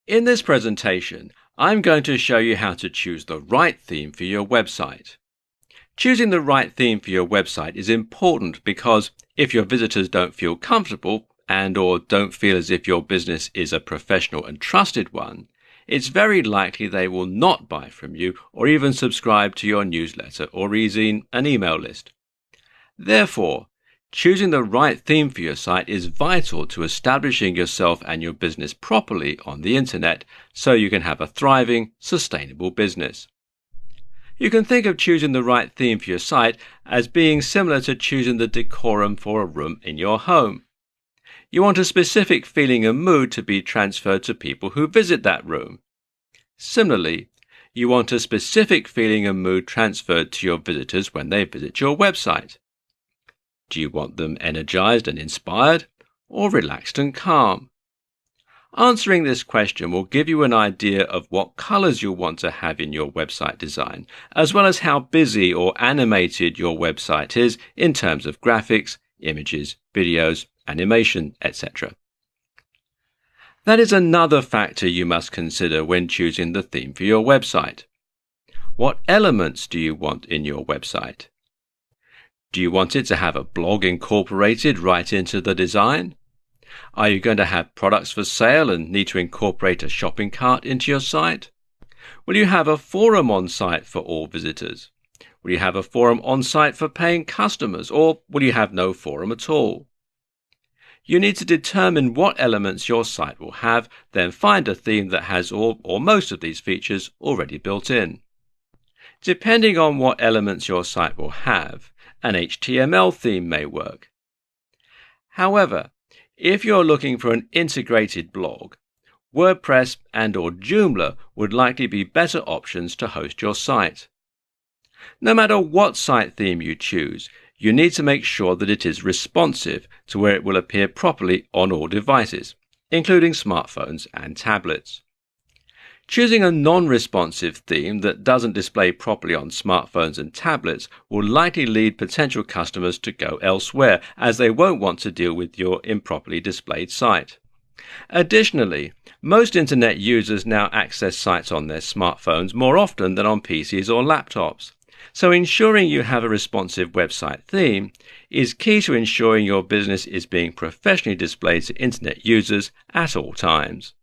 In this presentation, I'm going to show you how to choose the right theme for your website. Choosing the right theme for your website is important because if your visitors don't feel comfortable and/or don't feel as if your business is a professional and trusted one, it's very likely they will not buy from you or even subscribe to your newsletter or even an email list. Therefore, choosing the right theme for your site is vital to establishing yourself and your business properly on the internet so you can have a thriving, sustainable business. You can think of choosing the right theme for your site as being similar to choosing the decorum for a room in your home. You want a specific feeling and mood to be transferred to people who visit that room. Similarly, you want a specific feeling and mood transferred to your visitors when they visit your website. Do you want them energized and inspired, or relaxed and calm? Answering this question will give you an idea of what colors you'll want to have in your website design, as well as how busy or animated your website is in terms of graphics, images, videos, animation, etc. That is another factor you must consider when choosing the theme for your website. What elements do you want in your website? Do you want it to have a blog incorporated right into the design? Are you going to have products for sale and need to incorporate a shopping cart into your site? Will you have a forum on site for all visitors? Will you have a forum on site for paying customers, or will you have no forum at all? You need to determine what elements your site will have, then find a theme that has all or most of these features already built in. Depending on what elements your site will have, an HTML theme may work. However, if you're looking for an integrated blog, WordPress and/or Joomla would likely be better options to host your site. No matter what site theme you choose, you need to make sure that it is responsive to where it will appear properly on all devices, including smartphones and tablets. Choosing a non-responsive theme that doesn't display properly on smartphones and tablets will likely lead potential customers to go elsewhere, as they won't want to deal with your improperly displayed site. Additionally, most internet users now access sites on their smartphones more often than on PCs or laptops. So ensuring you have a responsive website theme is key to ensuring your business is being professionally displayed to internet users at all times.